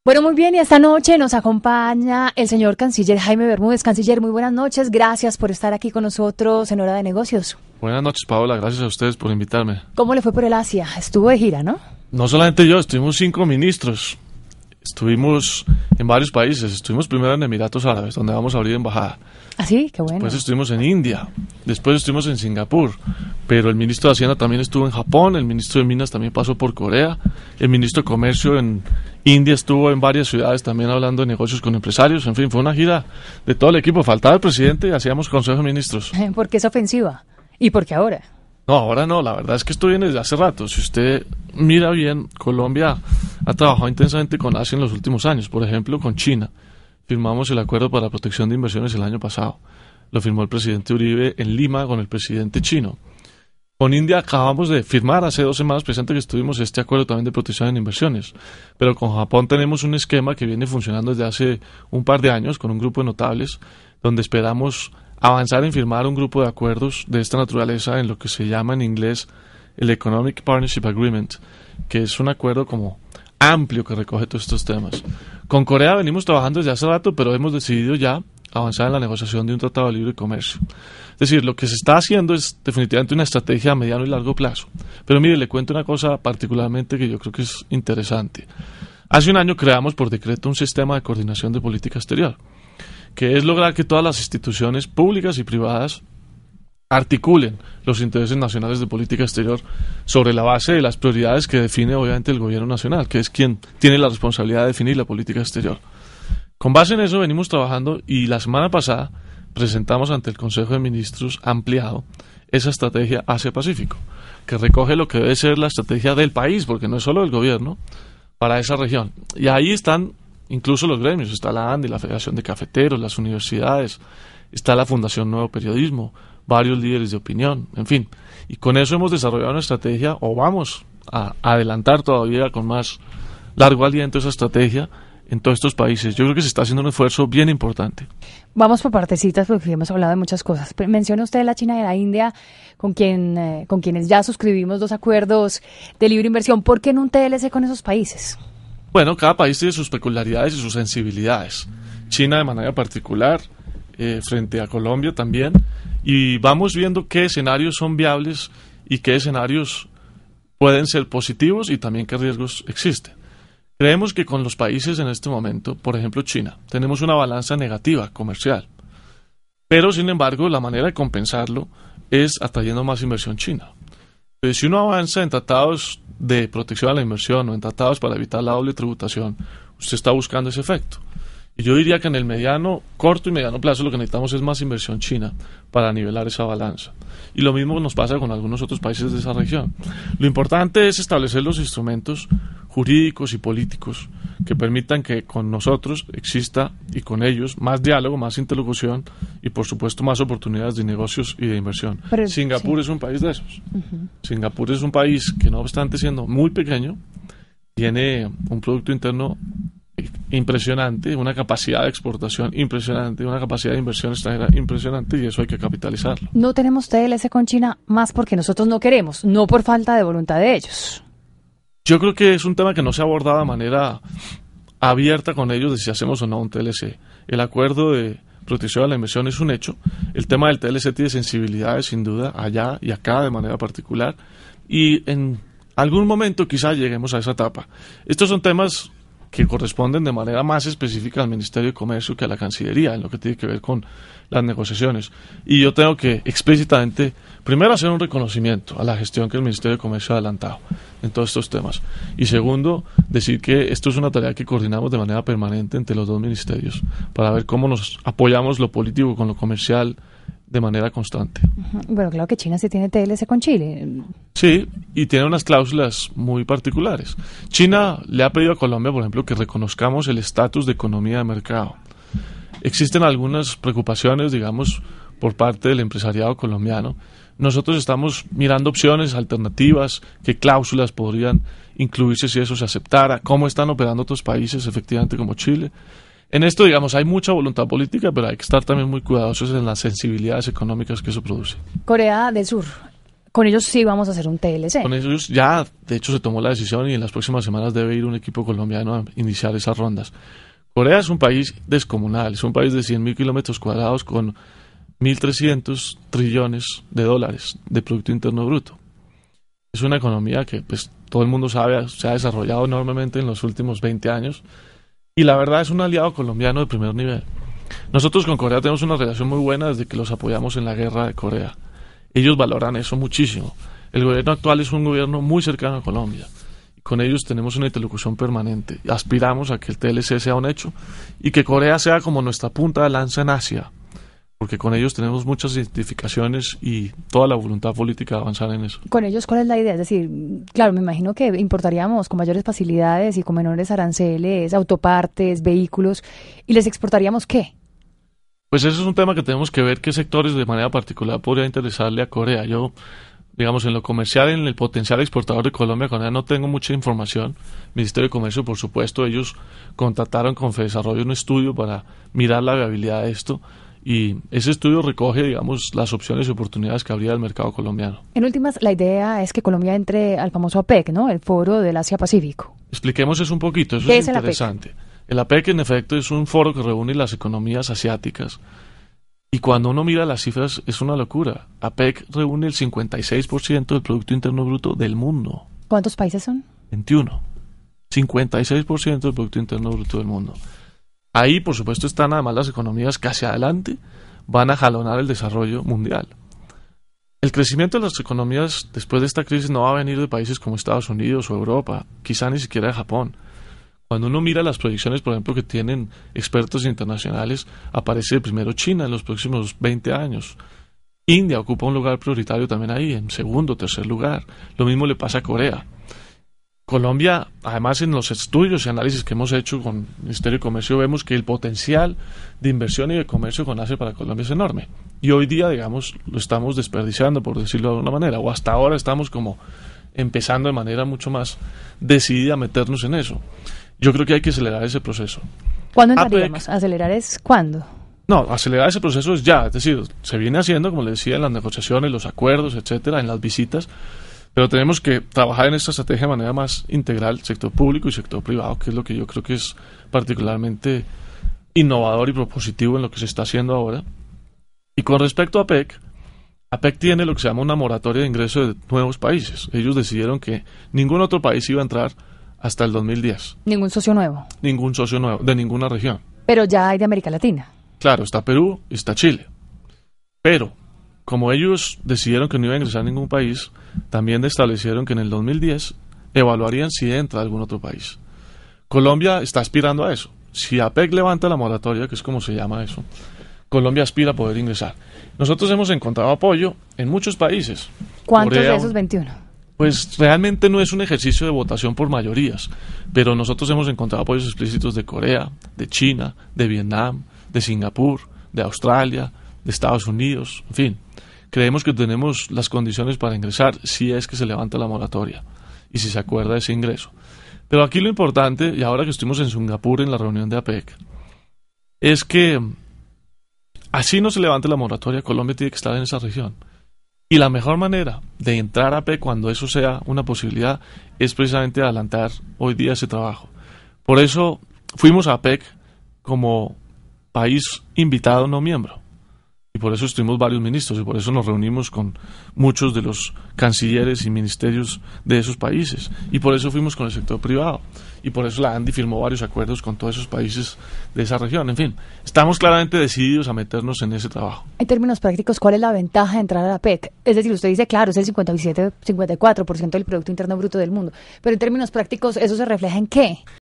Bueno, muy bien, y esta noche nos acompaña el señor canciller Jaime Bermúdez. Canciller, muy buenas noches, gracias por estar aquí con nosotros en Hora de Negocios. Buenas noches, Paola, gracias a ustedes por invitarme. ¿Cómo le fue por el Asia? Estuvo de gira, ¿no? No solamente yo, estuvimos 5 ministros. Estuvimos en varios países. Estuvimos primero en Emiratos Árabes, donde vamos a abrir embajada. ¿Ah, sí? Qué bueno. Después estuvimos en India. Después estuvimos en Singapur. Pero el ministro de Hacienda también estuvo en Japón. El ministro de Minas también pasó por Corea. El ministro de Comercio en India estuvo en varias ciudades también hablando de negocios con empresarios. En fin, fue una gira de todo el equipo. Faltaba el presidente y hacíamos consejo de ministros. ¿Por qué es ofensiva? ¿Y por qué ahora? No, ahora no, la verdad es que esto viene desde hace rato. Si usted mira bien, Colombia ha trabajado intensamente con Asia en los últimos años. Por ejemplo, con China. Firmamos el acuerdo para la protección de inversiones el año pasado. Lo firmó el presidente Uribe en Lima con el presidente chino. Con India acabamos de firmar hace 2 semanas, precisamente que estuvimos este acuerdo también de protección de inversiones. Pero con Japón tenemos un esquema que viene funcionando desde hace un par de años con un grupo de notables, donde esperamos avanzar en firmar un grupo de acuerdos de esta naturaleza en lo que se llama en inglés el Economic Partnership Agreement, que es un acuerdo como amplio que recoge todos estos temas. Con Corea venimos trabajando desde hace rato, pero hemos decidido ya avanzar en la negociación de un tratado de libre comercio. Es decir, lo que se está haciendo es definitivamente una estrategia a mediano y largo plazo. Pero mire, le cuento una cosa particularmente que yo creo que es interesante. Hace un año creamos por decreto un sistema de coordinación de política exterior, que es lograr que todas las instituciones públicas y privadas articulen los intereses nacionales de política exterior sobre la base de las prioridades que define obviamente el gobierno nacional, que es quien tiene la responsabilidad de definir la política exterior. Con base en eso venimos trabajando y la semana pasada presentamos ante el Consejo de Ministros ampliado esa estrategia Asia-Pacífico, que recoge lo que debe ser la estrategia del país, porque no es solo del gobierno, para esa región. Y ahí están incluso los gremios, está la ANDI, la Federación de Cafeteros, las universidades, está la Fundación Nuevo Periodismo, varios líderes de opinión, en fin. Y con eso hemos desarrollado una estrategia, o vamos a adelantar todavía con más largo aliento esa estrategia en todos estos países. Yo creo que se está haciendo un esfuerzo bien importante. Vamos por partecitas porque hemos hablado de muchas cosas. Menciona usted la China y la India, con quienes ya suscribimos 2 acuerdos de libre inversión. ¿Por qué en un TLC con esos países? Bueno, cada país tiene sus peculiaridades y sus sensibilidades. China de manera particular, frente a Colombia también. Y vamos viendo qué escenarios son viables y qué escenarios pueden ser positivos y también qué riesgos existen. Creemos que con los países en este momento, por ejemplo China, tenemos una balanza negativa comercial. Pero, sin embargo, la manera de compensarlo es atrayendo más inversión china. Entonces, si uno avanza en tratados de protección a la inversión o en tratados para evitar la doble tributación, usted está buscando ese efecto. Y yo diría que en el mediano, corto y mediano plazo lo que necesitamos es más inversión china para nivelar esa balanza. Y lo mismo nos pasa con algunos otros países de esa región. Lo importante es establecer los instrumentos jurídicos y políticos que permitan que con nosotros exista y con ellos más diálogo, más interlocución y por supuesto más oportunidades de negocios y de inversión. Pero, Singapur sí. es un país de esos. Singapur es un país que no obstante siendo muy pequeño, tiene un Producto Interno impresionante, una capacidad de exportación impresionante, una capacidad de inversión extranjera impresionante y eso hay que capitalizarlo. No tenemos TLC con China más porque nosotros no queremos, no por falta de voluntad de ellos. Yo creo que es un tema que no se ha abordado de manera abierta con ellos de si hacemos o no un TLC. El acuerdo de protección a la inversión es un hecho. El tema del TLC tiene sensibilidades sin duda allá y acá de manera particular y en algún momento quizá lleguemos a esa etapa. Estos son temas que corresponden de manera más específica al Ministerio de Comercio que a la Cancillería, en lo que tiene que ver con las negociaciones. Y yo tengo que explícitamente, primero, hacer un reconocimiento a la gestión que el Ministerio de Comercio ha adelantado en todos estos temas. Y segundo, decir que esto es una tarea que coordinamos de manera permanente entre los 2 ministerios para ver cómo nos apoyamos lo político con lo comercial de manera constante. Bueno, claro que China sí tiene TLC con Chile. Sí, y tiene unas cláusulas muy particulares. China le ha pedido a Colombia, por ejemplo, que reconozcamos el estatus de economía de mercado. Existen algunas preocupaciones, digamos, por parte del empresariado colombiano. Nosotros estamos mirando opciones, alternativas, qué cláusulas podrían incluirse si eso se aceptara, cómo están operando otros países, efectivamente, como Chile. En esto, digamos, hay mucha voluntad política, pero hay que estar también muy cuidadosos en las sensibilidades económicas que eso produce. Corea del Sur. Con ellos sí vamos a hacer un TLC. Con ellos ya, de hecho, se tomó la decisión y en las próximas semanas debe ir un equipo colombiano a iniciar esas rondas. Corea es un país descomunal, es un país de 100.000 kilómetros cuadrados con 1.300 trillones de dólares de Producto Interno Bruto. Es una economía que pues todo el mundo sabe se ha desarrollado enormemente en los últimos 20 años y la verdad es un aliado colombiano de primer nivel. Nosotros con Corea tenemos una relación muy buena desde que los apoyamos en la guerra de Corea. Ellos valoran eso muchísimo. El gobierno actual es un gobierno muy cercano a Colombia. Con ellos tenemos una interlocución permanente. Aspiramos a que el TLC sea un hecho y que Corea sea como nuestra punta de lanza en Asia, porque con ellos tenemos muchas identificaciones y toda la voluntad política de avanzar en eso. Con ellos, ¿cuál es la idea? Es decir, claro, me imagino que importaríamos con mayores facilidades y con menores aranceles, autopartes, vehículos, y les exportaríamos ¿qué? Pues eso es un tema que tenemos que ver qué sectores de manera particular podría interesarle a Corea. Yo, digamos, en lo comercial, en el potencial exportador de Colombia, Corea no tengo mucha información. Ministerio de Comercio, por supuesto, ellos contrataron con Fedesarrollo un estudio para mirar la viabilidad de esto y ese estudio recoge, digamos, las opciones y oportunidades que habría del mercado colombiano. En últimas, la idea es que Colombia entre al famoso APEC, ¿no? El Foro del Asia-Pacífico. Expliquemos eso un poquito, eso es interesante. El APEC, en efecto, es un foro que reúne las economías asiáticas. Y cuando uno mira las cifras, es una locura. APEC reúne el 56% del Producto Interno Bruto del mundo. ¿Cuántos países son? 21. 56% del Producto Interno Bruto del mundo. Ahí, por supuesto, están además las economías que hacia adelante van a jalonar el desarrollo mundial. El crecimiento de las economías después de esta crisis no va a venir de países como Estados Unidos o Europa, quizá ni siquiera de Japón. Cuando uno mira las proyecciones, por ejemplo, que tienen expertos internacionales, aparece primero China en los próximos 20 años. India ocupa un lugar prioritario también ahí, en segundo o tercer lugar. Lo mismo le pasa a Corea. Colombia, además en los estudios y análisis que hemos hecho con el Ministerio de Comercio, vemos que el potencial de inversión y de comercio con Asia para Colombia es enorme. Y hoy día, digamos, lo estamos desperdiciando, por decirlo de alguna manera, o hasta ahora estamos como empezando de manera mucho más decidida a meternos en eso. Yo creo que hay que acelerar ese proceso. ¿Cuándo entraríamos? ¿Acelerar es cuándo? No, acelerar ese proceso es ya, es decir, se viene haciendo, como le decía, en las negociaciones, los acuerdos, etcétera, en las visitas, pero tenemos que trabajar en esta estrategia de manera más integral, sector público y sector privado, que es lo que yo creo que es particularmente innovador y propositivo en lo que se está haciendo ahora. Y con respecto a APEC, APEC tiene lo que se llama una moratoria de ingreso de nuevos países. Ellos decidieron que ningún otro país iba a entrar hasta el 2010. ¿Ningún socio nuevo? Ningún socio nuevo, de ninguna región. Pero ya hay de América Latina. Claro, está Perú y está Chile. Pero, como ellos decidieron que no iba a ingresar a ningún país, también establecieron que en el 2010 evaluarían si entra algún otro país. Colombia está aspirando a eso. Si APEC levanta la moratoria, que es como se llama eso, Colombia aspira a poder ingresar. Nosotros hemos encontrado apoyo en muchos países. ¿Cuántos Corea, de esos 21? Pues realmente no es un ejercicio de votación por mayorías, pero nosotros hemos encontrado apoyos explícitos de Corea, de China, de Vietnam, de Singapur, de Australia, de Estados Unidos, en fin. Creemos que tenemos las condiciones para ingresar si es que se levanta la moratoria y si se acuerda ese ingreso. Pero aquí lo importante, y ahora que estuvimos en Singapur en la reunión de APEC, es que así no se levante la moratoria, Colombia tiene que estar en esa región. Y la mejor manera de entrar a APEC cuando eso sea una posibilidad es precisamente adelantar hoy día ese trabajo. Por eso fuimos a APEC como país invitado no miembro. Y por eso estuvimos varios ministros y por eso nos reunimos con muchos de los cancilleres y ministerios de esos países. Y por eso fuimos con el sector privado. Y por eso la ANDI firmó varios acuerdos con todos esos países de esa región. En fin, estamos claramente decididos a meternos en ese trabajo. En términos prácticos, ¿cuál es la ventaja de entrar a la PEC? Es decir, usted dice, claro, es el 57, 54% del Producto Interno Bruto del mundo. Pero en términos prácticos, ¿eso se refleja en qué?